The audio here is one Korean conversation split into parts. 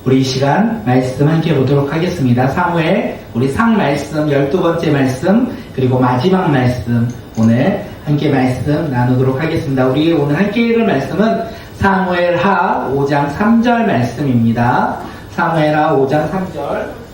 우리 이 시간 말씀 함께 보도록 하겠습니다. 사무엘, 우리 상 말씀, 12번째 말씀, 그리고 마지막 말씀, 오늘 함께 말씀 나누도록 하겠습니다. 우리 오늘 함께 읽을 말씀은 사무엘 하 5장 3절 말씀입니다. 사무엘 하 5장 3절.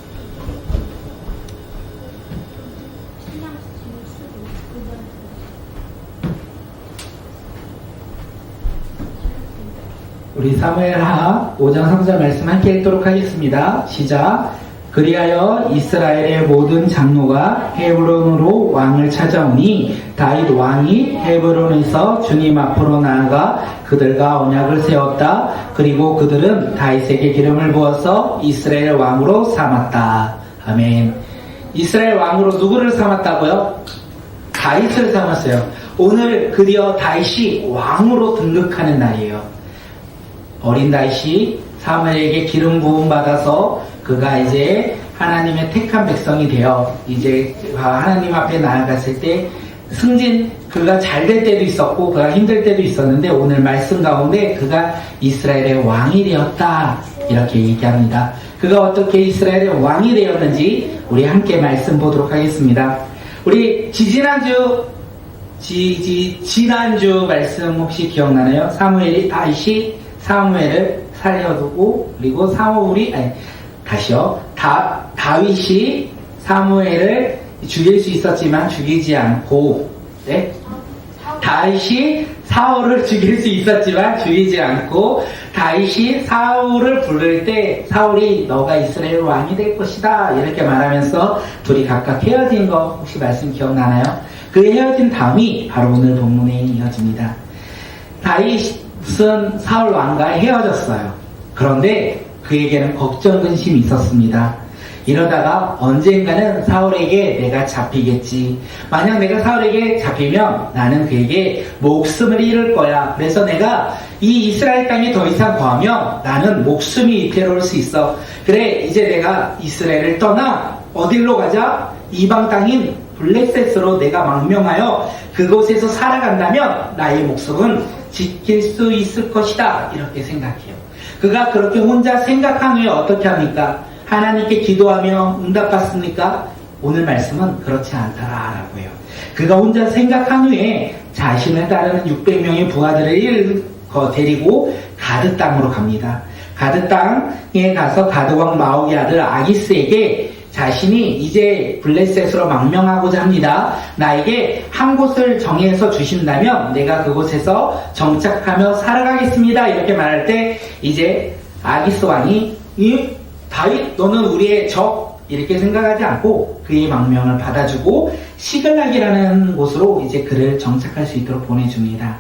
우리 사무엘하 5장 3절 말씀 함께 읽도록 하겠습니다. 시작. 그리하여 이스라엘의 모든 장로가 헤브론으로 왕을 찾아오니 다윗 왕이 헤브론에서 주님 앞으로 나아가 그들과 언약을 세웠다. 그리고 그들은 다윗에게 기름을 부어서 이스라엘 왕으로 삼았다. 아멘. 이스라엘 왕으로 누구를 삼았다고요? 다윗을 삼았어요. 오늘 드디어 다윗이 왕으로 등극하는 날이에요. 어린 다윗이 사무엘에게 기름 부음 받아서 그가 이제 하나님의 택한 백성이 되어 이제 하나님 앞에 나아갔을 때 승진, 그가 잘 될 때도 있었고 그가 힘들 때도 있었는데 오늘 말씀 가운데 그가 이스라엘의 왕이 되었다 이렇게 얘기합니다. 그가 어떻게 이스라엘의 왕이 되었는지 우리 함께 말씀 보도록 하겠습니다. 우리 지난주 말씀 혹시 기억나나요? 다윗이 사무엘을 살려두고 그리고 다윗이 사무엘을 죽일 수 있었지만 죽이지 않고 다윗이 사울을 죽일 수 있었지만 죽이지 않고 다윗이 사울을 부를 때 사울이 너가 이스라엘 왕이 될 것이다 이렇게 말하면서 둘이 각각 헤어진 거 혹시 말씀 기억나나요? 그 헤어진 다음이 바로 오늘 본문에 이어집니다. 다윗은 사울 왕과 헤어졌어요. 그런데 그에게는 걱정, 근심이 있었습니다. 이러다가 언젠가는 사울에게 내가 잡히겠지. 만약 내가 사울에게 잡히면 나는 그에게 목숨을 잃을 거야. 그래서 내가 이 이스라엘 땅에 더 이상 거하면 나는 목숨이 위태로울 수 있어. 그래, 이제 내가 이스라엘을 떠나 어디로 가자? 이방 땅인 블레셋으로 내가 망명하여 그곳에서 살아간다면 나의 목숨은 지킬 수 있을 것이다. 이렇게 생각해요. 그가 그렇게 혼자 생각한 후에 어떻게 합니까? 하나님께 기도하며 응답받습니까? 오늘 말씀은 그렇지 않다라고 해요. 그가 혼자 생각한 후에 자신을 따르는 600명의 부하들을 데리고 가드 땅으로 갑니다. 가드 땅에 가서 가드 왕 마옥의 아들 아기스에게 자신이 이제 블레셋으로 망명하고자 합니다. 나에게 한 곳을 정해서 주신다면 내가 그곳에서 정착하며 살아가겠습니다. 이렇게 말할 때 이제 아기스 왕이 다윗 너는 우리의 적 이렇게 생각하지 않고 그의 망명을 받아주고 시글락이라는 곳으로 이제 그를 정착할 수 있도록 보내줍니다.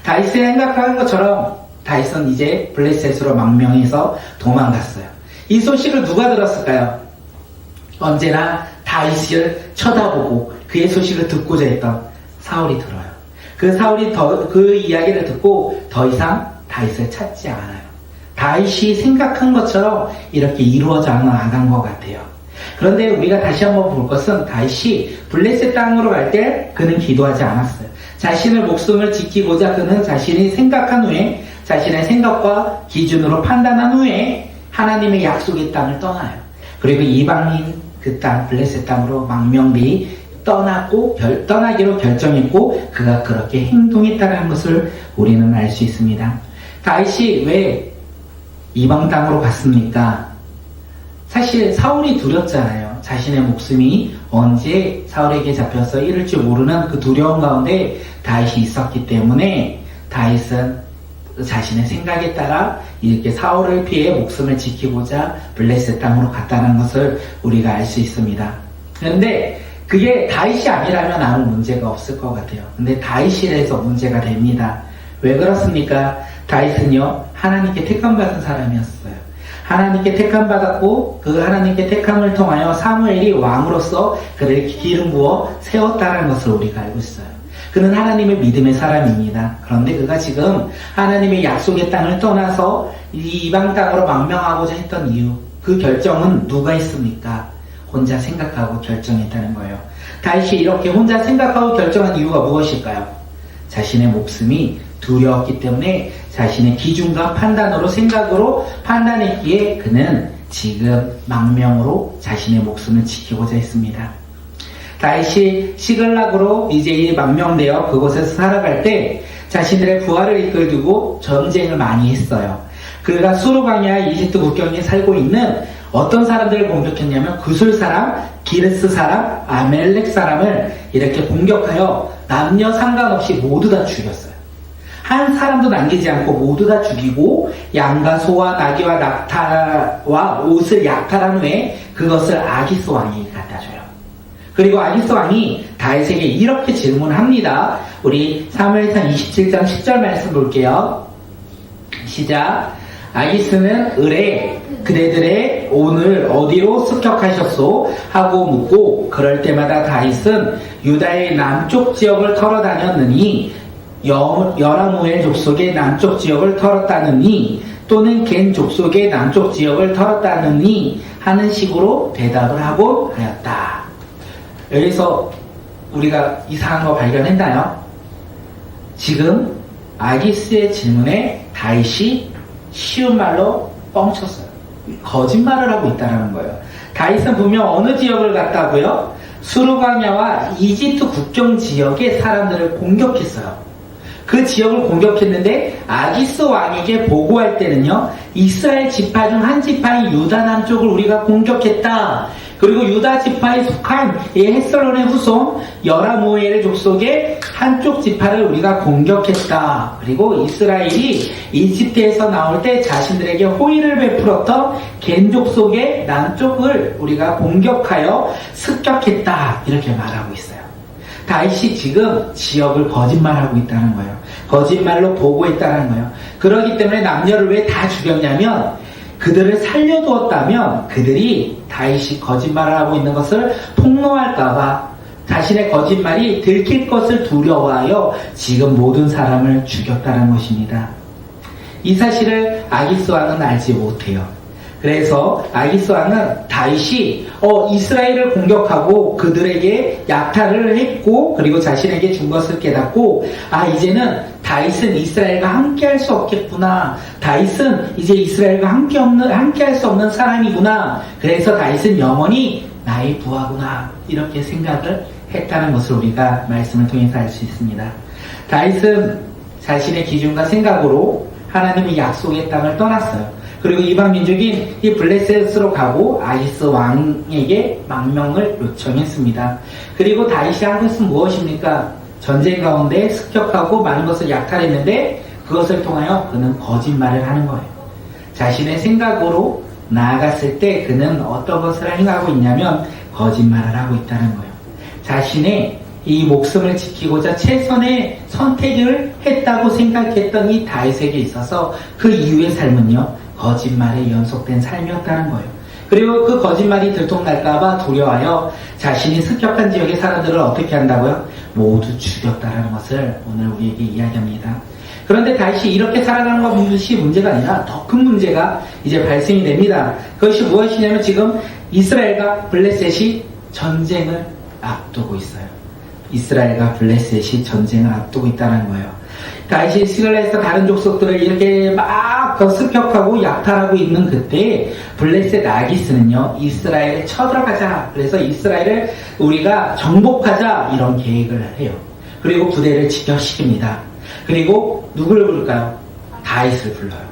다윗이 생각하는 것처럼 다윗은 이제 블레셋으로 망명해서 도망갔어요. 이 소식을 누가 들었을까요? 언제나 다윗을 쳐다보고 그의 소식을 듣고자 했던 사울이 들어요. 그 사울이 그 이야기를 듣고 더 이상 다윗을 찾지 않아요. 다윗이 생각한 것처럼 이렇게 이루어져 나간 것 같아요. 그런데 우리가 다시 한번 볼 것은 다윗이 블레셋 땅으로 갈 때 그는 기도하지 않았어요. 자신의 목숨을 지키고자 그는 자신이 생각한 후에 자신의 생각과 기준으로 판단한 후에 하나님의 약속의 땅을 떠나요. 그리고 이방인 그 땅, 블레셋 땅으로 망명되이 떠나기로 결정했고 그가 그렇게 행동했다는 것을 우리는 알 수 있습니다. 다윗이 왜 이방 땅으로 갔습니까? 사실 사울이 두렵잖아요. 자신의 목숨이 언제 사울에게 잡혀서 잃을지 모르는 그 두려움 가운데 다윗이 있었기 때문에 다윗은 자신의 생각에 따라 이렇게 사울을 피해 목숨을 지키고자 블레셋 땅으로 갔다는 것을 우리가 알 수 있습니다. 그런데 그게 다윗이 아니라면 아무 문제가 없을 것 같아요. 근데 다윗이라서 문제가 됩니다. 왜 그렇습니까? 다윗은요 하나님께 택함받은 사람이었어요. 하나님께 택함받았고 그 하나님께 택함을 통하여 사무엘이 왕으로서 그를 기름 부어 세웠다는 것을 우리가 알고 있어요. 그는 하나님의 믿음의 사람입니다. 그런데 그가 지금 하나님의 약속의 땅을 떠나서 이방 땅으로 망명하고자 했던 이유, 그 결정은 누가 했습니까? 혼자 생각하고 결정했다는 거예요. 다윗이 이렇게 혼자 생각하고 결정한 이유가 무엇일까요? 자신의 목숨이 두려웠기 때문에 자신의 기준과 판단으로 생각으로 판단했기에 그는 지금 망명으로 자신의 목숨을 지키고자 했습니다. 다윗이 시글락으로 이제 망명되어 그곳에서 살아갈 때 자신들의 부하를 이끌고 전쟁을 많이 했어요. 그가 수르방야 이집트 국경에 살고 있는 어떤 사람들을 공격했냐면 구술 사람, 기르스 사람, 아멜렉 사람을 이렇게 공격하여 남녀 상관없이 모두 다 죽였어요. 한 사람도 남기지 않고 모두 다 죽이고 양과 소와 나귀와 낙타와 옷을 약탈한 후에 그것을 아기스 왕에게 갖다 줘요. 그리고 아기스 왕이 다윗에게 이렇게 질문합니다. 우리 사무엘상 27장 10절 말씀 볼게요. 시작. 아기스는 을에 그대들의 오늘 어디로 습격하셨소? 하고 묻고 그럴 때마다 다윗은 유다의 남쪽 지역을 털어다녔느니 여라무엘 족속의 남쪽 지역을 털었다느니 또는 겐 족속의 남쪽 지역을 털었다느니 하는 식으로 대답을 하곤 하였다. 여기서 우리가 이상한 거 발견했나요? 지금 아기스의 질문에 다윗이 쉬운 말로 뻥쳤어요. 거짓말을 하고 있다는 거예요. 다윗은 분명 어느 지역을 갔다고요? 수르바냐와 이집트 국경 지역의 사람들을 공격했어요. 그 지역을 공격했는데 아기스 왕에게 보고할 때는요, 이스라엘 지파 중 한 지파인 유다 남쪽을 우리가 공격했다. 그리고 유다 지파에 속한 헷슬론의 후손 여라무엘 족속의 한쪽 지파를 우리가 공격했다. 그리고 이스라엘이 이집트에서 나올 때 자신들에게 호의를 베풀었던 겐 족속의 남쪽을 우리가 공격하여 습격했다. 이렇게 말하고 있어요. 다윗이 지금 지역을 거짓말하고 있다는 거예요. 거짓말로 보고했다는 거예요. 그렇기 때문에 남녀를 왜 다 죽였냐면 그들을 살려두었다면 그들이 다윗이 거짓말을 하고 있는 것을 폭로할까봐 자신의 거짓말이 들킬 것을 두려워하여 지금 모든 사람을 죽였다는 것입니다. 이 사실을 아기스 왕은 알지 못해요. 그래서 아기스 왕은 다윗이 이스라엘을 공격하고 그들에게 약탈을 했고 그리고 자신에게 준 것을 깨닫고 이제는 다윗은 이스라엘과 함께할 수 없겠구나. 다윗은 이제 이스라엘과 함께할 수 없는 사람이구나. 그래서 다윗은 영원히 나의 부하구나. 이렇게 생각을 했다는 것을 우리가 말씀을 통해서 알 수 있습니다. 다윗은 자신의 기준과 생각으로 하나님의 약속의 땅을 떠났어요. 그리고 이방 민족인 이 블레셋으로 가고 아기스 왕에게 망명을 요청했습니다. 그리고 다윗이 한 것은 무엇입니까? 전쟁 가운데 습격하고 많은 것을 약탈했는데 그것을 통하여 그는 거짓말을 하는 거예요. 자신의 생각으로 나아갔을 때 그는 어떤 것을 행하고 있냐면 거짓말을 하고 있다는 거예요. 자신의 이 목숨을 지키고자 최선의 선택을 했다고 생각했던 이 다윗에게 있어서 그 이후의 삶은요, 거짓말에 연속된 삶이었다는 거예요. 그리고 그 거짓말이 들통날까봐 두려워하여 자신이 습격한 지역의 사람들을 어떻게 한다고요? 모두 죽였다는 것을 오늘 우리에게 이야기합니다. 그런데 다윗이 이렇게 살아가는 것이 문제가 아니라 더 큰 문제가 이제 발생이 됩니다. 그것이 무엇이냐면 지금 이스라엘과 블레셋이 전쟁을 앞두고 있어요. 이스라엘과 블레셋이 전쟁을 앞두고 있다는 거예요. 다윗이 시글락에서 다른 족속들을 이렇게 막 습격하고 약탈하고 있는 그때 블레셋 아기스는요, 이스라엘에 쳐들어가자. 그래서 이스라엘을 우리가 정복하자. 이런 계획을 해요. 그리고 부대를 집결시킵니다. 그리고 누구를 부를까요? 다윗을 불러요.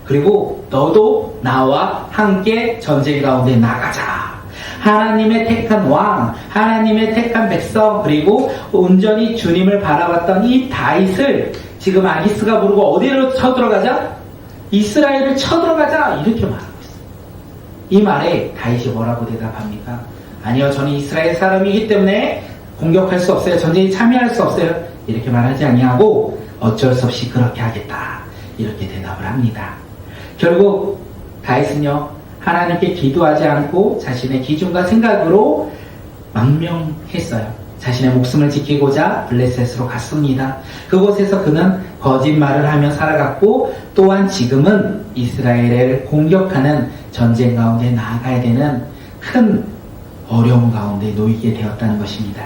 그리고 너도 나와 함께 전쟁 가운데 나가자. 하나님의 택한 왕, 하나님의 택한 백성, 그리고 온전히 주님을 바라봤던 이 다윗을 지금 아기스가 부르고 어디로 쳐들어가자? 이스라엘을 쳐들어가자. 이렇게 말하고 있어요. 이 말에 다윗이 뭐라고 대답합니까? 아니요, 저는 이스라엘 사람이기 때문에 공격할 수 없어요. 전쟁에 참여할 수 없어요. 이렇게 말하지 아니하고 어쩔 수 없이 그렇게 하겠다. 이렇게 대답을 합니다. 결국 다윗은요, 하나님께 기도하지 않고 자신의 기준과 생각으로 망명했어요. 자신의 목숨을 지키고자 블레셋으로 갔습니다. 그곳에서 그는 거짓말을 하며 살아갔고 또한 지금은 이스라엘을 공격하는 전쟁 가운데 나아가야 되는 큰 어려움 가운데 놓이게 되었다는 것입니다.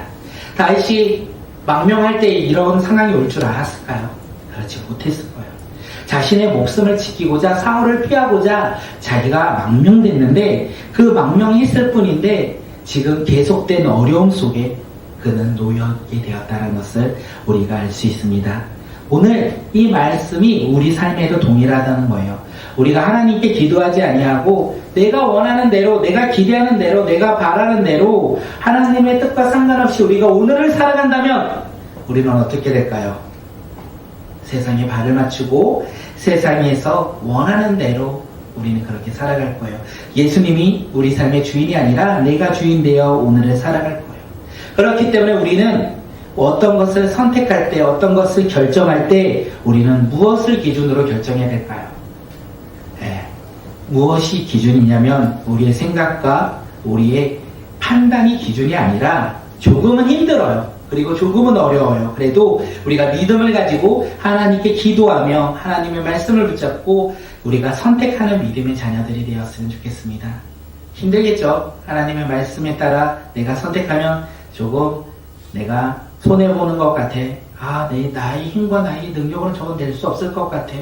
다윗이 망명할 때 이런 상황이 올 줄 알았을까요? 그렇지 못했을 거예요. 자신의 목숨을 지키고자 사울을 피하고자 자기가 망명됐는데 그 망명했을 뿐인데 지금 계속된 어려움 속에 그는 놓여있게 되었다는 것을 우리가 알 수 있습니다. 오늘 이 말씀이 우리 삶에도 동일하다는 거예요. 우리가 하나님께 기도하지 아니하고 내가 원하는 대로, 내가 기대하는 대로, 내가 바라는 대로 하나님의 뜻과 상관없이 우리가 오늘을 살아간다면 우리는 어떻게 될까요? 세상에 발을 맞추고 세상에서 원하는 대로 우리는 그렇게 살아갈 거예요. 예수님이 우리 삶의 주인이 아니라 내가 주인 되어 오늘을 살아갈 거예요. 그렇기 때문에 우리는 어떤 것을 선택할 때, 어떤 것을 결정할 때 우리는 무엇을 기준으로 결정해야 될까요? 무엇이 기준이냐면 우리의 생각과 우리의 판단이 기준이 아니라 조금은 힘들어요. 그리고 조금은 어려워요. 그래도 우리가 믿음을 가지고 하나님께 기도하며 하나님의 말씀을 붙잡고 우리가 선택하는 믿음의 자녀들이 되었으면 좋겠습니다. 힘들겠죠? 하나님의 말씀에 따라 내가 선택하면 조금 내가 손해보는 것 같아. 나의 힘과 나의 능력으로는 저건 될 수 없을 것 같아.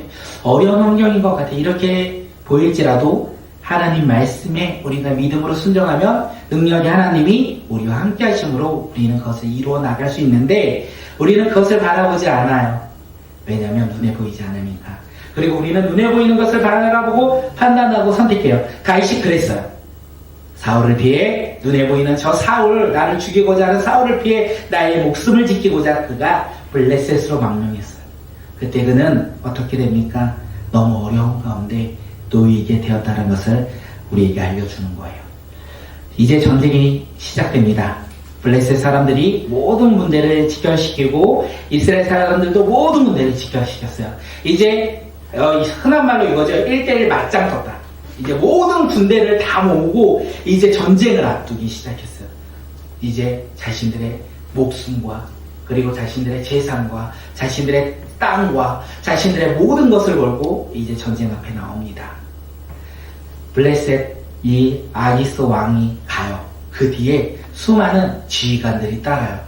어려운 환경인 것 같아. 이렇게 보일지라도 하나님 말씀에 우리가 믿음으로 순종하면 능력의 하나님이 우리와 함께 하심으로 우리는 그것을 이루어 나갈 수 있는데 우리는 그것을 바라보지 않아요. 왜냐하면 눈에 보이지 않으니까. 그리고 우리는 눈에 보이는 것을 바라보고 판단하고 선택해요. 다윗이 그랬어요. 사울을 피해 눈에 보이는 저 사울, 나를 죽이고자 하는 사울을 피해 나의 목숨을 지키고자 그가 블레셋으로 망명했어요. 그때 그는 어떻게 됩니까? 너무 어려운 가운데 놓이게 되었다는 것을 우리에게 알려주는 거예요. 이제 전쟁이 시작됩니다. 블레셋 사람들이 모든 문제를 직결시키고 이스라엘 사람들도 모든 문제를 직결시켰어요. 이제 흔한 말로 이거죠. 1대1 맞짱 떴다. 이제 모든 군대를 다 모으고 이제 전쟁을 앞두기 시작했어요. 이제 자신들의 목숨과 그리고 자신들의 재산과 자신들의 땅과 자신들의 모든 것을 걸고 이제 전쟁 앞에 나옵니다. 블레셋 이 아기스 왕이 가요. 그 뒤에 수많은 지휘관들이 따라요.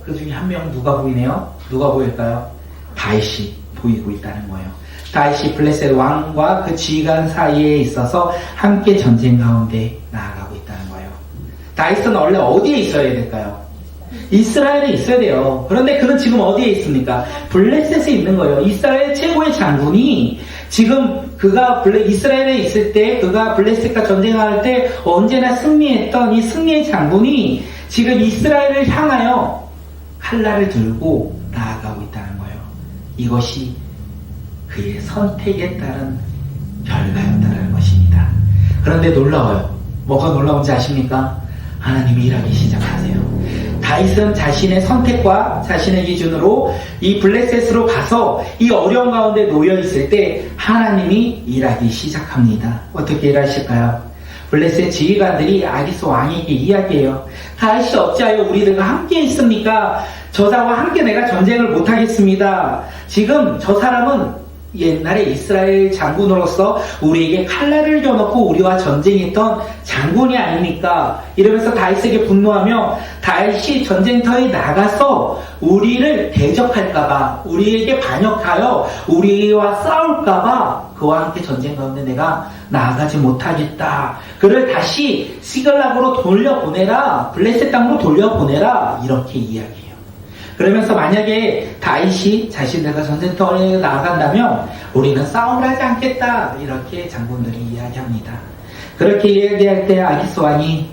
그 중에 한 명 누가 보이네요? 누가 보일까요? 다윗이 보이고 있다는 거예요. 다윗이 블레셋 왕과 그 지휘관 사이에 있어서 함께 전쟁 가운데 나아가고 있다는 거예요. 다윗은 원래 어디에 있어야 될까요? 이스라엘에 있어야 돼요. 그런데 그는 지금 어디에 있습니까? 블레셋에 있는 거예요. 이스라엘 최고의 장군이 지금 그가 이스라엘에 있을 때 그가 블레셋과 전쟁할 때 언제나 승리했던 이 승리의 장군이 지금 이스라엘을 향하여 칼날을 들고 나아가고 있다는 거예요. 이것이 그의 선택에 따른 결과였다는 것입니다. 그런데 놀라워요. 뭐가 놀라운지 아십니까? 하나님이 일하기 시작하세요. 다윗은 자신의 선택과 자신의 기준으로 이 블레셋으로 가서 이 어려운 가운데 놓여있을 때 하나님이 일하기 시작합니다. 어떻게 일하실까요? 블레셋 지휘관들이 아기스 왕에게 이야기해요. 다윗이 어찌하여 우리들과 함께 있습니까? 저자와 함께 내가 전쟁을 못하겠습니다. 지금 저 사람은 옛날에 이스라엘 장군으로서 우리에게 칼날을 겨놓고 우리와 전쟁했던 장군이 아닙니까? 이러면서 다윗에게 분노하며 다윗이 전쟁터에 나가서 우리를 대적할까봐, 우리에게 반역하여 우리와 싸울까봐 그와 함께 전쟁 가운데 내가 나아가지 못하겠다. 그를 다시 시글락으로 돌려보내라. 블레셋 땅으로 돌려보내라. 이렇게 이야기해요. 그러면서 만약에 다윗이 자신들과 전쟁터에 나아간다면 우리는 싸움을 하지 않겠다. 이렇게 장군들이 이야기합니다. 그렇게 이야기할 때 아기스 왕이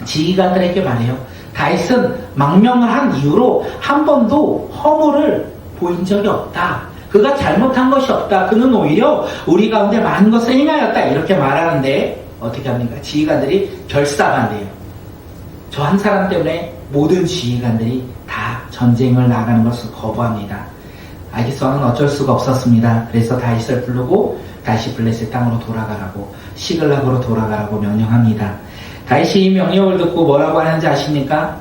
지휘관들에게 말해요. 다윗은 망명을 한 이후로 한 번도 허물을 보인 적이 없다. 그가 잘못한 것이 없다. 그는 오히려 우리 가운데 많은 것을 행하였다. 이렇게 말하는데 어떻게 합니까? 지휘관들이 결사반대해요. 저 한 사람 때문에 모든 지휘관들이 다 전쟁을 나가는 것을 거부합니다. 아기스 왕은 어쩔 수가 없었습니다. 그래서 다윗을 부르고 다시 블레셋 땅으로 돌아가라고, 시글락으로 돌아가라고 명령합니다. 다윗이 이 명령을 듣고 뭐라고 하는지 아십니까?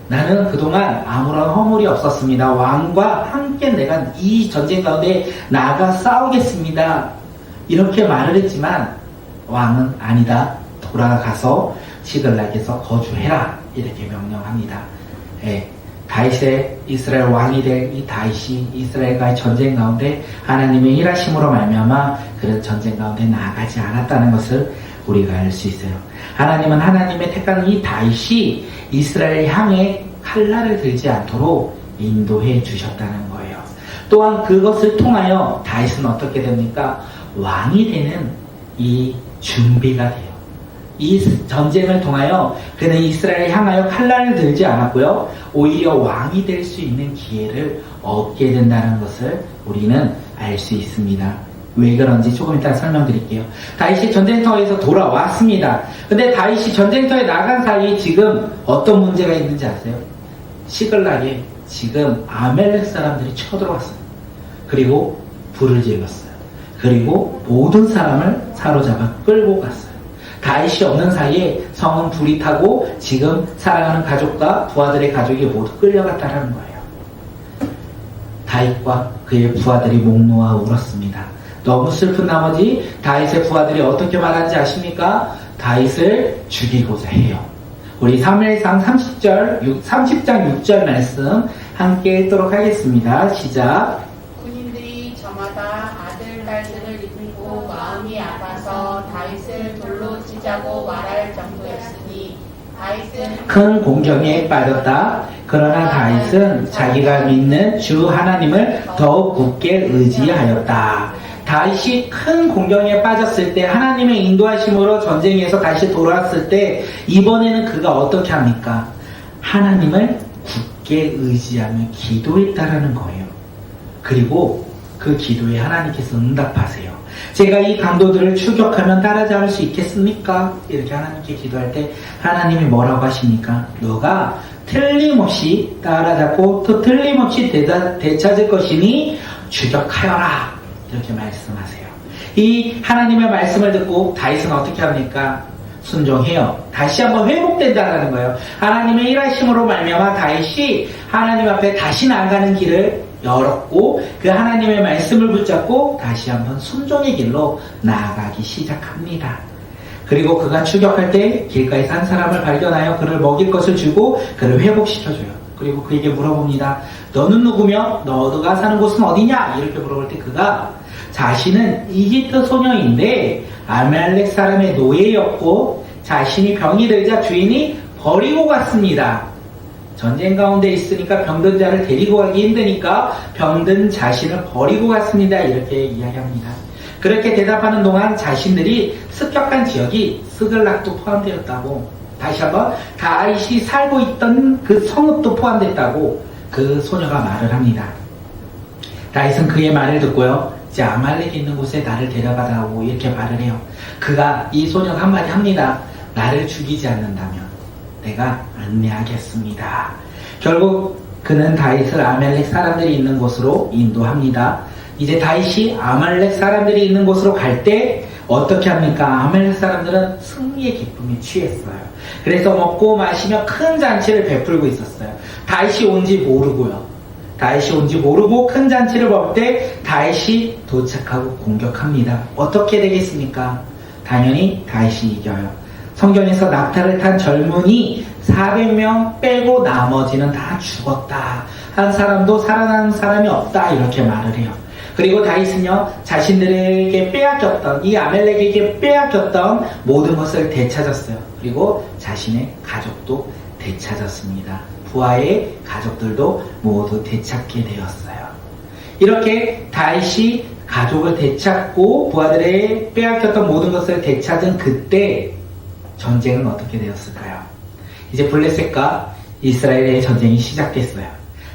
나는 그동안 아무런 허물이 없었습니다. 왕과 함께 내가 이 전쟁 가운데 나가 싸우겠습니다. 이렇게 말을 했지만 왕은 아니다. 돌아가서 시글락에서 거주해라. 이렇게 명령합니다. 다윗의 이스라엘 왕이 될 이 다윗이 이스라엘과의 전쟁 가운데 하나님의 일하심으로 말미암아 그런 전쟁 가운데 나아가지 않았다는 것을 우리가 알 수 있어요. 하나님은 하나님의 택한 이 다윗이 이스라엘 향해 칼날을 들지 않도록 인도해 주셨다는 거예요. 또한 그것을 통하여 다윗은 어떻게 됩니까? 왕이 되는 이 준비가 돼요. 이 전쟁을 통하여 그는 이스라엘을 향하여 칼날을 들지 않았고요. 오히려 왕이 될 수 있는 기회를 얻게 된다는 것을 우리는 알 수 있습니다. 왜 그런지 조금 이따 설명드릴게요. 다윗이 전쟁터에서 돌아왔습니다. 근데 다윗이 전쟁터에 나간 사이 지금 어떤 문제가 있는지 아세요? 시글락에 지금 아멜렉 사람들이 쳐들어왔어요. 그리고 불을 질렀어요. 그리고 모든 사람을 사로잡아 끌고 갔어요. 다윗이 없는 사이에 성은 불이 타고 지금 사랑하는 가족과 부하들의 가족이 모두 끌려갔다는 거예요. 다윗과 그의 부하들이 목 놓아 울었습니다. 너무 슬픈 나머지 다윗의 부하들이 어떻게 말하는지 아십니까? 다윗을 죽이고자 해요. 우리 사무엘상 30장 6절 말씀 함께 읽도록 하겠습니다. 시작. 군인들이 저마다 아들, 딸들을 잃고 마음이 아파서 다윗을 돌로 치자고 말할 정도였으니 다윗은 큰 공경에 빠졌다. 그러나 다윗은 자기가 믿는 주 하나님을 더욱 굳게 의지하였다. 다윗이 큰 공경에 빠졌을 때 하나님의 인도하심으로 전쟁에서 다시 돌아왔을 때 이번에는 그가 어떻게 합니까? 하나님을 굳게 의지하며 기도했다라는 거예요. 그리고 그 기도에 하나님께서 응답하세요. 제가 이 강도들을 추격하면 따라잡을 수 있겠습니까? 이렇게 하나님께 기도할 때 하나님이 뭐라고 하십니까? 너가 틀림없이 따라잡고 또 틀림없이 되찾을 것이니 추격하여라. 이렇게 말씀하세요. 이 하나님의 말씀을 듣고 다윗은 어떻게 합니까? 순종해요. 다시 한번 회복된다는 거예요. 하나님의 일하심으로 말미암아 다윗이 하나님 앞에 다시 나아가는 길을 열었고 그 하나님의 말씀을 붙잡고 다시 한번 순종의 길로 나아가기 시작합니다. 그리고 그가 추격할 때 길가에서 한 사람을 발견하여 그를 먹일 것을 주고 그를 회복시켜줘요. 그리고 그에게 물어봅니다. 너는 누구며 너가 사는 곳은 어디냐? 이렇게 물어볼 때 그가 자신은 이집트 소녀인데 아말렉 사람의 노예였고 자신이 병이 들자 주인이 버리고 갔습니다. 전쟁 가운데 있으니까 병든 자를 데리고 가기 힘드니까 병든 자신을 버리고 갔습니다. 이렇게 이야기합니다. 그렇게 대답하는 동안 자신들이 습격한 지역이 스글락도 포함되었다고, 다시 한번 다윗이 살고 있던 그 성읍도 포함됐다고 그 소녀가 말을 합니다. 다윗은 그의 말을 듣고요, 이제 아말렉이 있는 곳에 나를 데려가라고 이렇게 말을 해요. 그가 이 소녀가 한마디 합니다. 나를 죽이지 않는다면 내가 안내하겠습니다. 결국 그는 다윗을 아말렉 사람들이 있는 곳으로 인도합니다. 이제 다윗이 아말렉 사람들이 있는 곳으로 갈 때 어떻게 합니까? 아말렉 사람들은 승리의 기쁨에 취했어요. 그래서 먹고 마시며 큰 잔치를 베풀고 있었어요. 다윗이 온지 모르고요. 다윗이 온지 모르고 큰 잔치를 먹을 때 다윗이 도착하고 공격합니다. 어떻게 되겠습니까? 당연히 다윗이 이겨요. 성경에서 낙타를 탄 젊은이 400명 빼고 나머지는 다 죽었다. 한 사람도 살아남은 사람이 없다. 이렇게 말을 해요. 그리고 다윗은요, 자신들에게 빼앗겼던, 이 아멜렉에게 빼앗겼던 모든 것을 되찾았어요. 그리고 자신의 가족도 되찾았습니다. 부하의 가족들도 모두 되찾게 되었어요. 이렇게 다윗이 가족을 되찾고 부하들의 빼앗겼던 모든 것을 되찾은 그때 전쟁은 어떻게 되었을까요? 이제 블레셋과 이스라엘의 전쟁이 시작됐어요.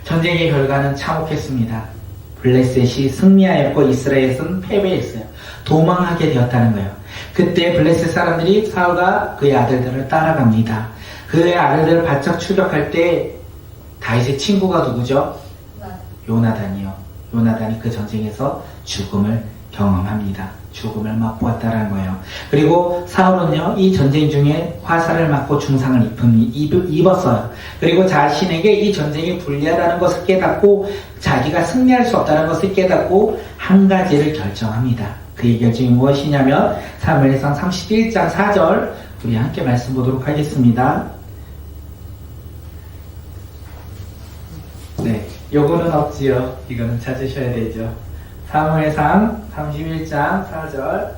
전쟁의 결과는 참혹했습니다. 블레셋이 승리하였고 이스라엘은 패배했어요. 도망하게 되었다는 거예요. 그때 블레셋 사람들이 사울과 그의 아들들을 따라갑니다. 그의 아들들을 바짝 추격할 때 다윗의 친구가 누구죠? 요나단이요. 요나단이 그 전쟁에서 죽음을 경험합니다. 죽음을 맛보았다는 거예요. 그리고 사울은요, 이 전쟁 중에 화살을 맞고 중상을 입었어요. 그리고 자신에게 이 전쟁이 불리하다는 것을 깨닫고 자기가 승리할 수 없다는 것을 깨닫고 한 가지를 결정합니다. 그의 결정이 무엇이냐면 사무엘상 31장 4절 우리 함께 말씀 보도록 하겠습니다. 네, 요거는 없지요. 이거는 찾으셔야 되죠. 사무엘상 31장 4절.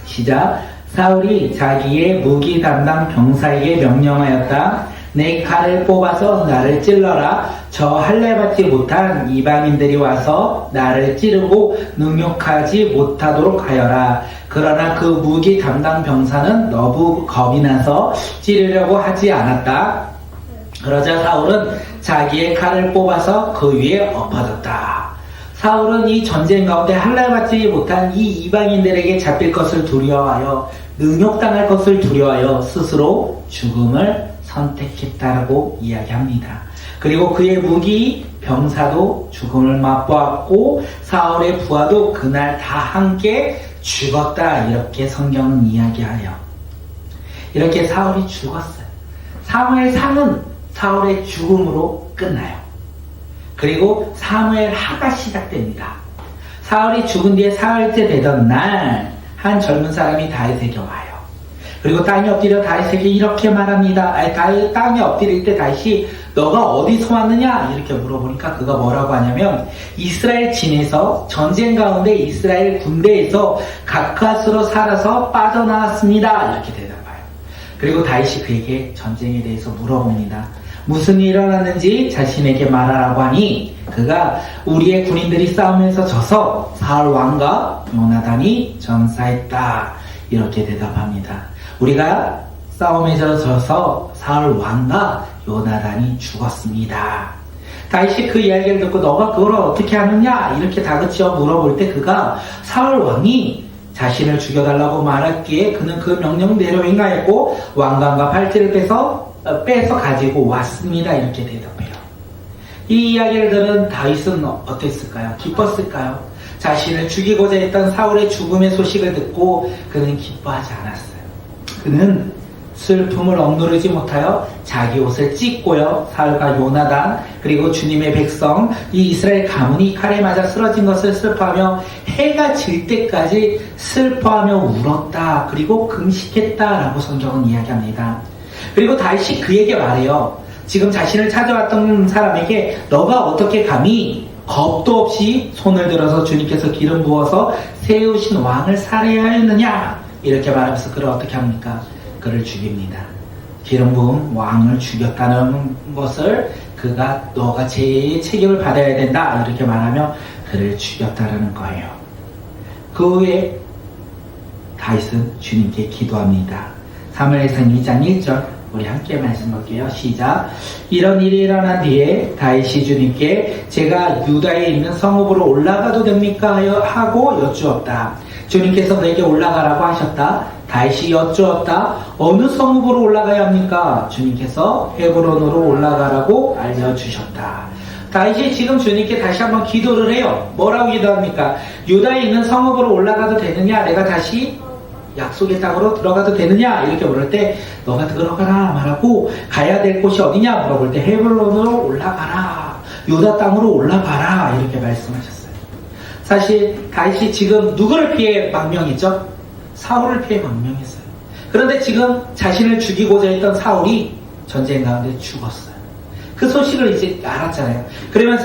시작. 사울이 자기의 무기 담당 병사에게 명령하였다. 내 칼을 뽑아서 나를 찔러라. 저 할례받지 못한 이방인들이 와서 나를 찌르고 능욕하지 못하도록 하여라. 그러나 그 무기 담당 병사는 너무 겁이 나서 찌르려고 하지 않았다. 그러자 사울은 자기의 칼을 뽑아서 그 위에 엎어졌다. 사울은 이 전쟁 가운데 할례받지 못한 이 이방인들에게 잡힐 것을 두려워하여 능욕당할 것을 두려워하여 스스로 죽음을 선택했다라고 이야기합니다. 그리고 그의 무기 병사도 죽음을 맛보았고 사울의 부하도 그날 다 함께 죽었다. 이렇게 성경은 이야기하여 이렇게 사울이 죽었어요. 사무엘상은 사울의 죽음으로 끝나요. 그리고 사무엘하가 시작됩니다. 사울이 죽은 뒤에 사흘째 되던 날 한 젊은 사람이 다윗에게 와요. 그리고 땅에 엎드려 다윗에게 이렇게 말합니다. 땅에 엎드릴 때 다윗이 너가 어디서 왔느냐? 이렇게 물어보니까 그가 뭐라고 하냐면 이스라엘 진에서 전쟁 가운데 이스라엘 군대에서 가까스로 살아서 빠져나왔습니다. 이렇게 대답해요. 그리고 다윗이 그에게 전쟁에 대해서 물어봅니다. 무슨 일이 일어났는지 자신에게 말하라고 하니 그가 우리의 군인들이 싸움에서 져서 사울 왕과 요나단이 전사했다. 이렇게 대답합니다. 우리가 싸움에서 져서 사울 왕과 요나단이 죽었습니다. 다윗이 그 이야기를 듣고 너가 그걸 어떻게 하느냐? 이렇게 다그치어 물어볼 때 그가 사울 왕이 자신을 죽여달라고 말했기에 그는 그 명령대로 행하였고 왕관과 팔찌를 빼서 가지고 왔습니다. 이렇게 대답해요. 이 이야기를 들은 다윗은 어땠을까요? 기뻤을까요? 자신을 죽이고자 했던 사울의 죽음의 소식을 듣고 그는 기뻐하지 않았어요. 그는 슬픔을 억누르지 못하여 자기 옷을 찢고요. 사울과 요나단 그리고 주님의 백성 이 이스라엘 가문이 칼에 맞아 쓰러진 것을 슬퍼하며 해가 질 때까지 슬퍼하며 울었다. 그리고 금식했다라고 성경은 이야기합니다. 그리고 다윗이 그에게 말해요. 지금 자신을 찾아왔던 사람에게 너가 어떻게 감히 겁도 없이 손을 들어서 주님께서 기름 부어서 세우신 왕을 살해하였느냐? 이렇게 말하면서 그를 어떻게 합니까? 그를 죽입니다. 기름 부은 왕을 죽였다는 것을 그가 너가 제 책임을 받아야 된다. 이렇게 말하며 그를 죽였다는 거예요. 그 후에 다윗은 주님께 기도합니다. 사무엘상 2장 1절 우리 함께 말씀 볼게요. 시작. 이런 일이 일어난 뒤에 다윗이 주님께 제가 유다에 있는 성읍으로 올라가도 됩니까? 하고 여쭈었다. 주님께서 내게 올라가라고 하셨다. 다윗이 여쭈었다. 어느 성읍으로 올라가야 합니까? 주님께서 헤브론으로 올라가라고 알려주셨다. 다윗이 지금 주님께 다시 한번 기도를 해요. 뭐라고 기도합니까? 유다에 있는 성읍으로 올라가도 되느냐? 내가 다시 약속의 땅으로 들어가도 되느냐? 이렇게 물을 때 너가 들어가라 말하고 가야 될 곳이 어디냐? 물어볼 때 헤브론으로 올라가라. 유다 땅으로 올라가라. 이렇게 말씀하셨어요. 사실 다윗이 지금 누구를 피해 망명했죠? 사울을 피해 망명했어요. 그런데 지금 자신을 죽이고자 했던 사울이 전쟁 가운데 죽었어요. 그 소식을 이제 알았잖아요. 그러면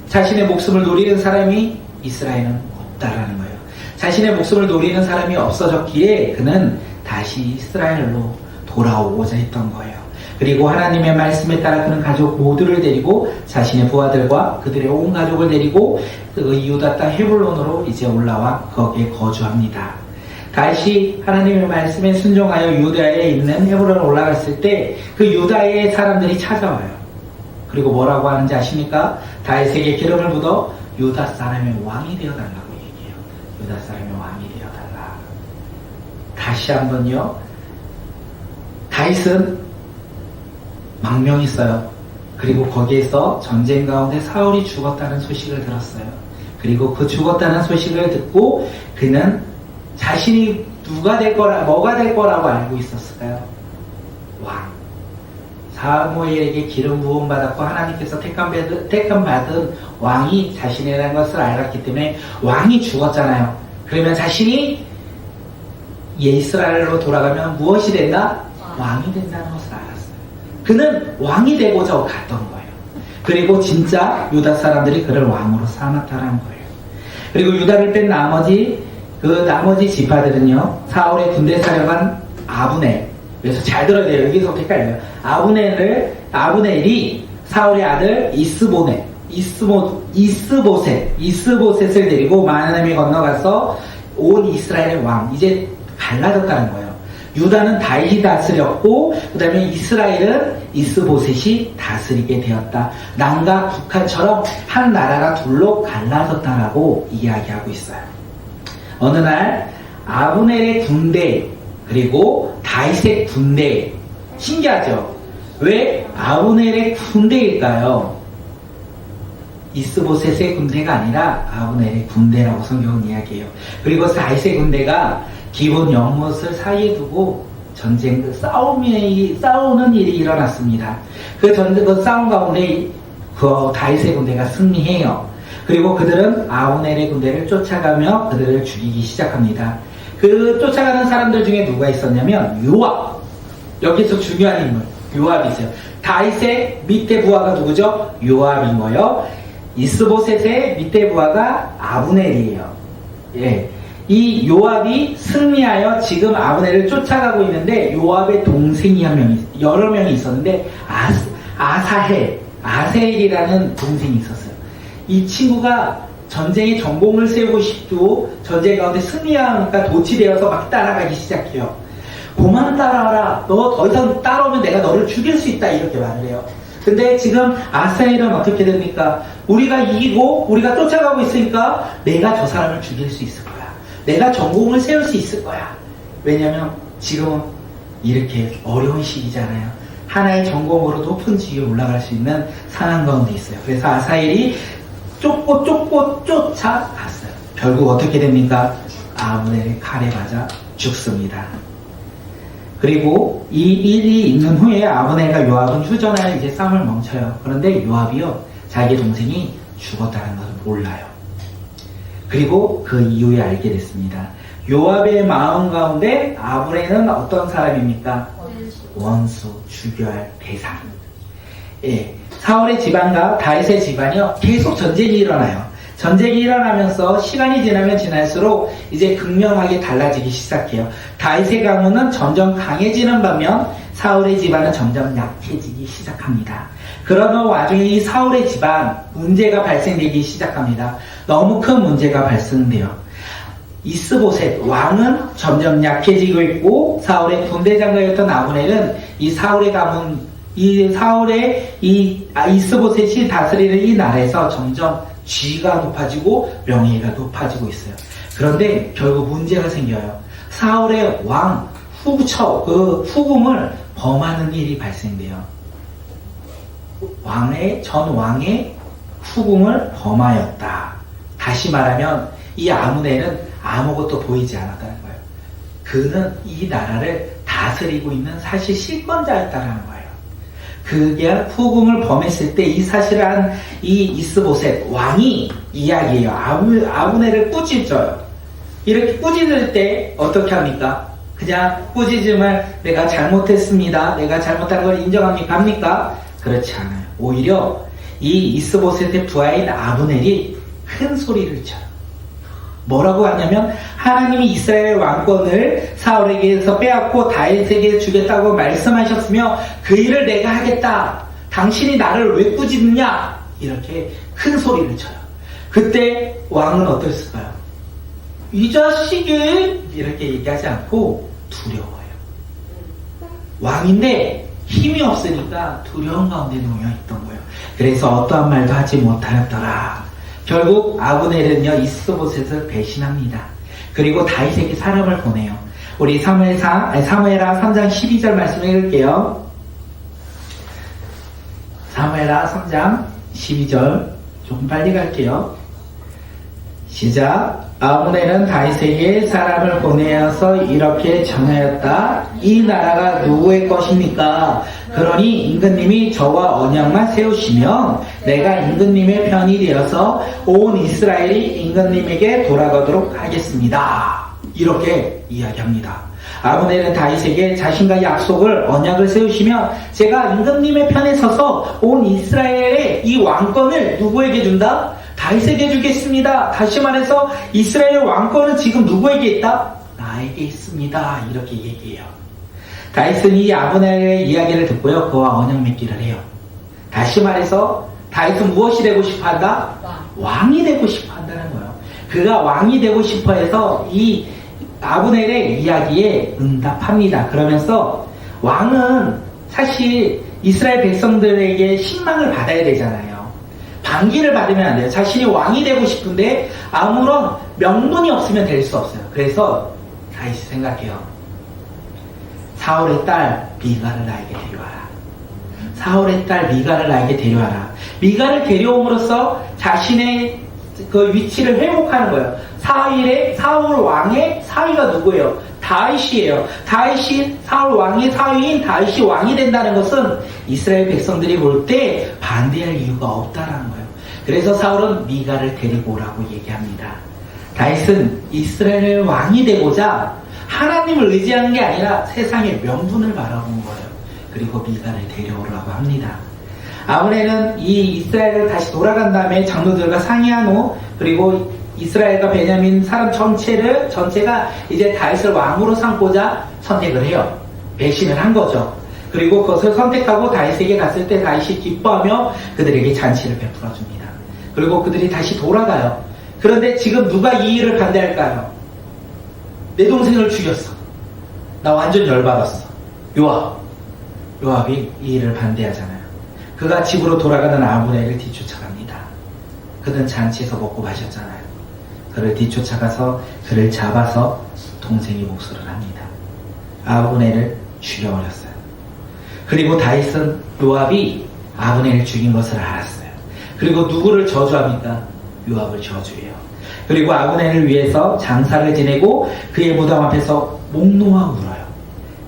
자신의 목숨을 노리는 사람이 이스라엘은 없다라는 거예요. 자신의 목숨을 노리는 사람이 없어졌기에 그는 다시 이스라엘로 돌아오고자 했던 거예요. 그리고 하나님의 말씀에 따라 그는 가족 모두를 데리고 자신의 부하들과 그들의 온 가족을 데리고 그 유다 땅 헤블론으로 이제 올라와 거기에 거주합니다. 다윗이 하나님의 말씀에 순종하여 유다에 있는 헤브론에 올라갔을 때 그 유다의 사람들이 찾아와요. 그리고 뭐라고 하는지 아십니까? 다윗에게 기름을 붓어 유다 사람의 왕이 되어달라고 얘기해요. 유다 사람의 왕이 되어달라. 다시 한번요. 다윗은 망명했어요. 그리고 거기에서 전쟁 가운데 사울이 죽었다는 소식을 들었어요. 그리고 그 죽었다는 소식을 듣고 그는 자신이 뭐가 될 거라고 알고 있었을까요? 왕. 사무엘에게 기름 부음 받았고 하나님께서 택함 받은 왕이 자신이라는 것을 알았기 때문에 왕이 죽었잖아요. 그러면 자신이 이스라엘로 돌아가면 무엇이 된다? 왕이 된다는 것을 알았어요. 그는 왕이 되고자 갔던 거예요. 그리고 진짜 유다 사람들이 그를 왕으로 삼았다는 거예요. 그리고 유다를 뺀 나머지 지파들은요, 사울의 군대 사령관 아브넬. 그래서 잘 들어야 돼요. 여기서 헷갈려요. 아브넬이 사울의 아들 이스보셋을 데리고 마하나임에 건너가서 온 이스라엘의 왕, 이제 갈라졌다는 거예요. 유다는 다윗이 다스렸고, 그 다음에 이스라엘은 이스보셋이 다스리게 되었다. 남과 북한처럼 한 나라가 둘로 갈라졌다라고 이야기하고 있어요. 어느 날 아브넬의 군대 그리고 다윗의 군대, 신기하죠? 왜 아브넬의 군대일까요? 이스보셋의 군대가 아니라 아브넬의 군대라고 성경은 이야기해요. 그리고 다윗의 군대가 기본 연못을 사이에 두고 싸우는 일이 일어났습니다. 그 싸움 가운데 다윗의 군대가 승리해요. 그리고 그들은 아브넬의 군대를 쫓아가며 그들을 죽이기 시작합니다. 그 쫓아가는 사람들 중에 누가 있었냐면 요압. 여기서 중요한 인물 요압이 있어요. 다윗의 밑에 부하가 누구죠? 요압인 거예요. 이스보셋의 밑에 부하가 아브넬이에요. 예. 이 요압이 승리하여 지금 아브넬을 쫓아가고 있는데, 요압의 동생이 여러 명이 있었는데, 아사헬이라는 동생이 있었어요. 이 친구가 전쟁에 전공을 세우고 싶고, 전쟁 가운데 승리하니까 도취되어서 막 따라가기 시작해요. 그만 따라와라. 너 더 이상 따라오면 내가 너를 죽일 수 있다. 이렇게 말을 해요. 근데 지금 아사헬은 어떻게 됩니까? 우리가 이기고 우리가 쫓아가고 있으니까 내가 저 사람을 죽일 수 있을 거야. 내가 전공을 세울 수 있을 거야. 왜냐면 지금 이렇게 어려운 시기잖아요. 하나의 전공으로 높은 지위에 올라갈 수 있는 상황 가운데 있어요. 그래서 아사헬이 쫓고 쫓아갔어요. 결국 어떻게 됩니까? 아브넬의 칼에 맞아 죽습니다. 그리고 이 일이 있는 후에 아브넬과 요압은 휴전하여 이제 싸움을 멈춰요. 그런데 요압이요, 자기 동생이 죽었다는 것을 몰라요. 그리고 그 이후에 알게 됐습니다. 요압의 마음 가운데 아브넬은 어떤 사람입니까? 원수, 죽여야 할 대상. 예, 사울의 집안과 다윗의 집안이요, 계속 전쟁이 일어나요. 전쟁이 일어나면서 시간이 지나면 지날수록 이제 극명하게 달라지기 시작해요. 다윗의 가문은 점점 강해지는 반면 사울의 집안은 점점 약해지기 시작합니다. 그러던 와중에 이 사울의 집안 문제가 발생되기 시작합니다. 너무 큰 문제가 발생돼요. 이스보셋 왕은 점점 약해지고 있고, 사울의 군대장관이었던 아브넬은 이 사울의 가문, 이스보셋이 다스리는 이 나라에서 점점 지위가 높아지고 명예가 높아지고 있어요. 그런데 결국 문제가 생겨요. 사울의 왕 후궁을 범하는 일이 발생돼요. 전 왕의 후궁을 범하였다. 다시 말하면 이 아브넬은 아무것도 보이지 않았다는 거예요. 그는 이 나라를 다스리고 있는 사실 실권자였다는 거예요. 그게 후궁을 범했을 때 이 사실을 한 이 이스보셋 왕이 이야기해요. 아브넬을 꾸짖어요. 이렇게 꾸짖을 때 어떻게 합니까? 그냥 꾸짖으면 내가 잘못했습니다. 내가 잘못한 걸 합니까? 그렇지 않아요. 오히려 이 이스보셋의 부하인 아브넬이 큰 소리를 쳐요. 뭐라고 하냐면, 하나님이 이스라엘 왕권을 사울에게서 빼앗고 다윗에게 주겠다고 말씀하셨으며 그 일을 내가 하겠다. 당신이 나를 왜 꾸짖느냐? 이렇게 큰 소리를 쳐요. 그때 왕은 어땠을까요? 이 자식이 이렇게 얘기하지 않고 두려워요. 왕인데 힘이 없으니까 두려운 가운데 놓여 있던 거예요. 그래서 어떠한 말도 하지 못하였더라. 결국 아브넬은요, 이스보셋을 배신합니다. 그리고 다윗에게 사람을 보내요. 우리 사무엘하 3장 12절 말씀 읽을게요. 사무엘하 3장 12절 조금 빨리 갈게요. 시작. 아브넬은 다윗에게 사람을 보내어서 이렇게 전하였다. 이 나라가 누구의 것입니까? 그러니 임금님이 저와 언약만 세우시면 내가 임금님의 편이 되어서 온 이스라엘이 임금님에게 돌아가도록 하겠습니다. 이렇게 이야기합니다. 아브넬은 다윗에게 자신과 약속을 언약을 세우시며 제가 임금님의 편에 서서 온 이스라엘의 이 왕권을 누구에게 준다? 다윗에게 주겠습니다. 다시 말해서 이스라엘 왕권은 지금 누구에게 있다? 나에게 있습니다. 이렇게 얘기해요. 다윗은 이 아브넬의 이야기를 듣고요. 그와 언약 맺기를 해요. 다시 말해서 다윗은 무엇이 되고 싶어 한다? 왕이 되고 싶어 한다는 거예요. 그가 왕이 되고 싶어 해서 이 아브넬의 이야기에 응답합니다. 그러면서 왕은 사실 이스라엘 백성들에게 신망을 받아야 되잖아요. 반기를 받으면 안 돼요. 자신이 왕이 되고 싶은데 아무런 명분이 없으면 될 수 없어요. 그래서 다윗이 생각해요. 사울의 딸 미갈을 나에게 데려와라. 사울의 딸 미갈을 나에게 데려와라. 미갈을 데려옴으로써 자신의 그 위치를 회복하는 거예요. 사울 왕의 사위가 누구예요? 다윗이에요. 다윗이 사울 왕의 사위인 다윗이 왕이 된다는 것은 이스라엘 백성들이 볼 때 반대할 이유가 없다라는 거예요. 그래서 사울은 미갈을 데리고 오라고 얘기합니다. 다윗은 이스라엘 왕이 되고자 하나님을 의지하는 게 아니라 세상의 명분을 바라본 거예요. 그리고 미갈을 데려오라고 합니다. 아브넬은 이 이스라엘을 다시 돌아간 다음에 장로들과 상의한 후 그리고 이스라엘과 베냐민 사람 전체가 이제 다윗을 왕으로 삼고자 선택을 해요. 배신을 한 거죠. 그리고 그것을 선택하고 다윗에게 갔을 때 다윗이 기뻐하며 그들에게 잔치를 베풀어 줍니다. 그리고 그들이 다시 돌아가요. 그런데 지금 누가 이 일을 반대할까요? 내 동생을 죽였어. 나 완전 열받았어. 요압이 이 일을 반대하잖아요. 그가 집으로 돌아가는 아브넬을 뒤쫓아갑니다. 그는 잔치에서 먹고 마셨잖아요. 그를 뒤쫓아가서 그를 잡아서 동생이 목소를 합니다. 아브넬을 죽여버렸어요. 그리고 다윗은 요압이 아브넬을 죽인 것을 알았어요. 그리고 누구를 저주합니까? 요압을 저주해요. 그리고 아브넬을 위해서 장사를 지내고 그의 무덤 앞에서 목 놓아 울어요.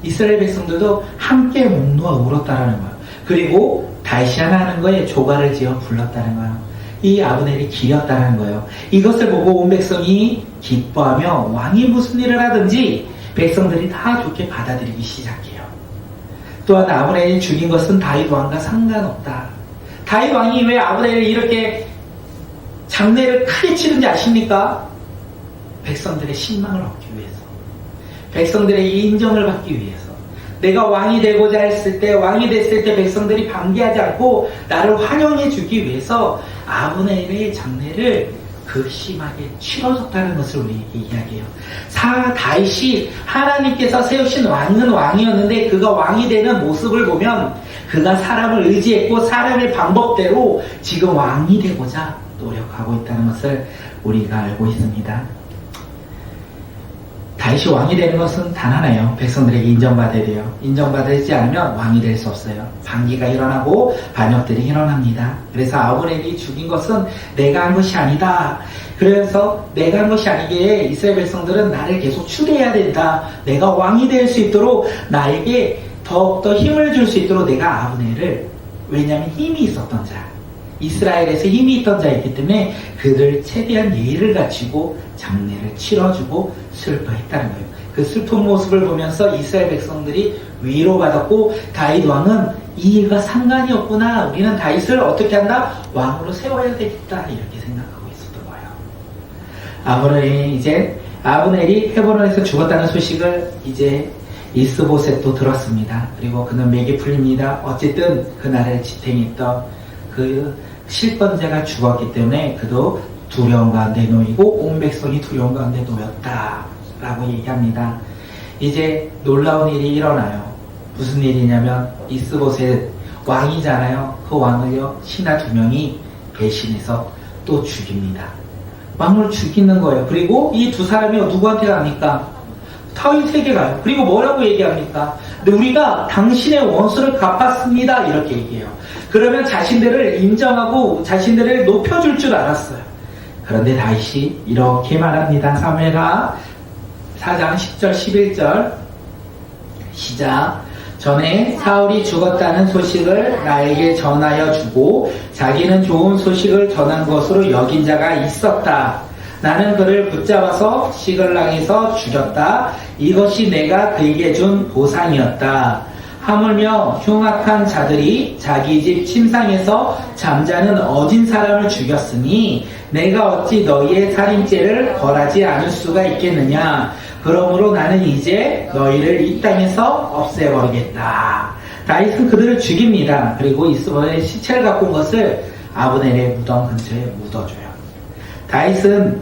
이스라엘 백성들도 함께 목 놓아 울었다라는 거예요. 그리고 다윗이 하는 거에 조가를 지어 불렀다는 거예요. 이 아브넬이 기렸다는 거예요. 이것을 보고 온 백성이 기뻐하며 왕이 무슨 일을 하든지 백성들이 다 좋게 받아들이기 시작해요. 또한 아브넬이 죽인 것은 다윗 왕과 상관없다. 다윗 왕이 왜 아브넬을 이렇게 장례를 크게 치는지 아십니까? 백성들의 신망을 얻기 위해서, 백성들의 인정을 받기 위해서, 내가 왕이 되고자 했을 때, 왕이 됐을 때 백성들이 반기하지 않고 나를 환영해 주기 위해서 아브넬의 장례를 극심하게 치러줬다는 것을 우리에게 이야기해요. 다윗이 하나님께서 세우신 왕은 왕이었는데 그가 왕이 되는 모습을 보면 그가 사람을 의지했고 사람의 방법대로 지금 왕이 되고자 노력하고 있다는 것을 우리가 알고 있습니다. 다윗이 왕이 되는 것은 단 하나예요. 백성들에게 인정받아야 돼요. 인정받지 않으면 왕이 될 수 없어요. 반기가 일어나고 반역들이 일어납니다. 그래서 아브넬이 죽인 것은 내가 한 것이 아니다. 그래서 내가 한 것이 아니기에 이스라엘 백성들은 나를 계속 추대해야 된다. 내가 왕이 될 수 있도록 나에게 더욱더 힘을 줄 수 있도록 내가 아브넬을, 왜냐하면 힘이 있었던 자, 이스라엘에서 힘이 있던 자이기 때문에 그들 최대한 예의를 갖추고 장례를 치러주고 슬퍼했다는 거예요. 그 슬픈 모습을 보면서 이스라엘 백성들이 위로받았고 다윗 왕은 이 일과 상관이 없구나. 우리는 다윗을 어떻게 한다? 왕으로 세워야 되겠다. 이렇게 생각하고 있었던 거예요. 아브넬이 헤브론에서 죽었다는 소식을 이제 이스보셋도 들었습니다. 그리고 그는 맥이 풀립니다. 어쨌든 그날에 지탱했던 그 실권자가 죽었기 때문에 그도 두려움 가운데 놓이고 온 백성이 두려움 가운데 놓였다라고 얘기합니다. 이제 놀라운 일이 일어나요. 무슨 일이냐면 이스보셋 왕이잖아요. 그 왕을요 신하 2명이 배신해서 또 죽입니다. 왕을 죽이는 거예요. 그리고 이 두 사람이 누구한테 갑니까? 다윗에게 가요. 그리고 뭐라고 얘기합니까? 근데 우리가 당신의 원수를 갚았습니다. 이렇게 얘기해요. 그러면 자신들을 인정하고 자신들을 높여줄 줄 알았어요. 그런데 다윗이 이렇게 말합니다. 사무엘하 4장 10절 11절 시작. 전에 사울이 죽었다는 소식을 나에게 전하여 주고 자기는 좋은 소식을 전한 것으로 여긴 자가 있었다. 나는 그를 붙잡아서 시글락에서 죽였다. 이것이 내가 그에게 준 보상이었다. 하물며 흉악한 자들이 자기 집 침상에서 잠자는 어진 사람을 죽였으니 내가 어찌 너희의 살인죄를 벌하지 않을 수가 있겠느냐. 그러므로 나는 이제 너희를 이 땅에서 없애버리겠다. 다윗은 그들을 죽입니다. 그리고 이스보셋의 시체를 갖고 온 것을 아브넬의 무덤 근처에 묻어줘요. 다윗은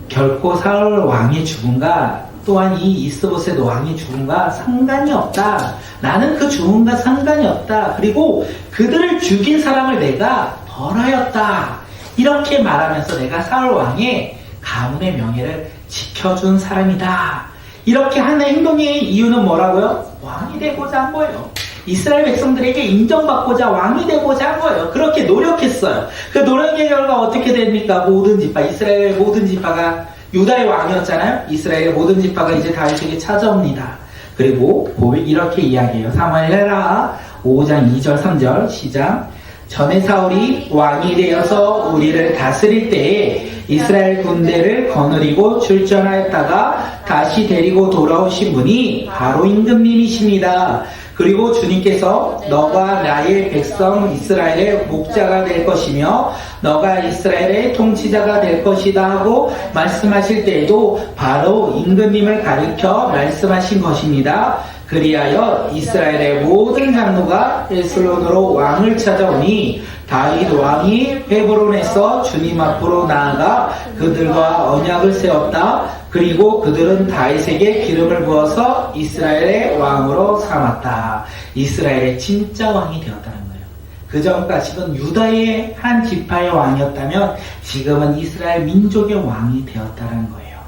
결코 사울 왕의 죽음과 또한 이 이스보셋 왕의 죽음과 상관이 없다. 나는 그 죽음과 상관이 없다. 그리고 그들을 죽인 사람을 내가 벌하였다. 이렇게 말하면서 내가 사울 왕의 가문의 명예를 지켜준 사람이다. 이렇게 하는 행동의 이유는 뭐라고요? 왕이 되고자 한 거예요. 이스라엘 백성들에게 인정받고자 왕이 되고자 한 거예요. 그렇게 노력했어요. 그 노력의 결과 어떻게 됩니까? 모든 지파, 이스라엘의 모든 지파가 유다의 왕이었잖아요. 이스라엘의 모든 지파가 이제 다윗에게 찾아옵니다. 그리고 이렇게 이야기해요. 사무엘하 5장 2절 3절 시작. 전에 사울이 왕이 되어서 우리를 다스릴 때에 이스라엘 군대를 거느리고 출전하였다가 다시 데리고 돌아오신 분이 바로 임금님이십니다. 그리고 주님께서 너가 나의 백성 이스라엘의 목자가 될 것이며 너가 이스라엘의 통치자가 될 것이다 하고 말씀하실 때에도 바로 임금님을 가리켜 말씀하신 것입니다. 그리하여 이스라엘의 모든 장로가 에슬론으로 왕을 찾아오니 다윗 왕이 헤브론에서 주님 앞으로 나아가 그들과 언약을 세웠다. 그리고 그들은 다윗에게 기름을 부어서 이스라엘의 왕으로 삼았다. 이스라엘의 진짜 왕이 되었다는 거예요. 그 전까지는 유다의 한 지파의 왕이었다면 지금은 이스라엘 민족의 왕이 되었다는 거예요.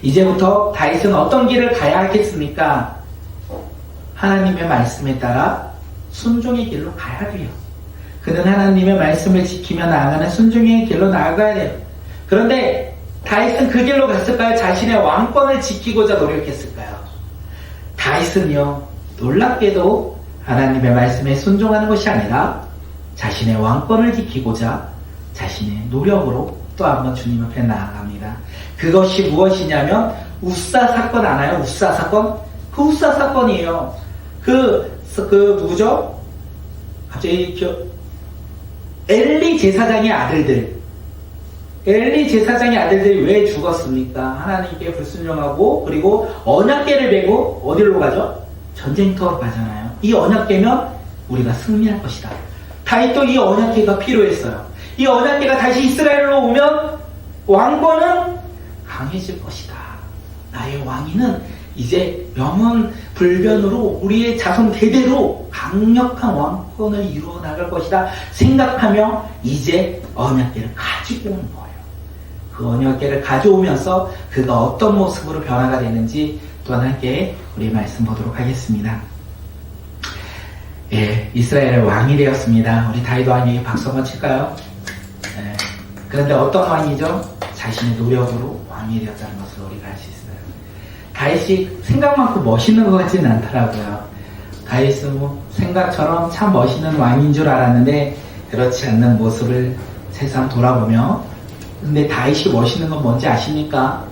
이제부터 다윗은 어떤 길을 가야 하겠습니까? 하나님의 말씀에 따라 순종의 길로 가야 돼요. 그는 하나님의 말씀을 지키며 나아가는 순종의 길로 나아가야 돼요. 그런데 다윗은 그 길로 갔을까요? 자신의 왕권을 지키고자 노력했을까요? 다윗은요, 놀랍게도 하나님의 말씀에 순종하는 것이 아니라 자신의 왕권을 지키고자 자신의 노력으로 또 한번 주님 앞에 나아갑니다. 그것이 무엇이냐면 우사 사건 아나요? 우사 사건? 그 우사 사건이에요. 누구죠? 갑자기 엘리 제사장의 아들들. 엘리 제사장의 아들들이 왜 죽었습니까? 하나님께 불순종하고 그리고 언약궤를 메고 어디로 가죠? 전쟁터로 가잖아요. 이 언약궤면 우리가 승리할 것이다. 다윗도 이 언약궤가 필요했어요. 이 언약궤가 다시 이스라엘로 오면 왕권은 강해질 것이다. 나의 왕위는 이제 명언불변으로 우리의 자손 대대로 강력한 왕권을 이루어 나갈 것이다 생각하며 이제 언약궤를 가지고 온 거예요. 그 언약궤를 가져오면서 그가 어떤 모습으로 변화가 되는지 또한 함께 우리 말씀 보도록 하겠습니다. 예, 이스라엘의 왕이 되었습니다. 우리 다윗 왕에게 박수 한번 칠까요? 예, 그런데 어떤 왕이죠? 자신의 노력으로 왕이 되었다는 것을 우리가 알 수 있어요. 다윗이 생각만큼 멋있는 것 같지는 않더라고요. 다윗은 생각처럼 참 멋있는 왕인 줄 알았는데 그렇지 않는 모습을 세상 돌아보며 근데 다윗이 멋있는 건 뭔지 아십니까?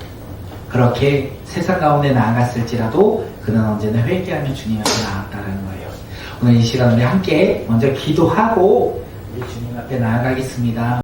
그렇게 세상 가운데 나아갔을지라도 그는 언제나 회개하며 주님 앞에 나아갔다는 거예요. 오늘 이 시간 우리 함께 먼저 기도하고 우리 주님 앞에 나아가겠습니다.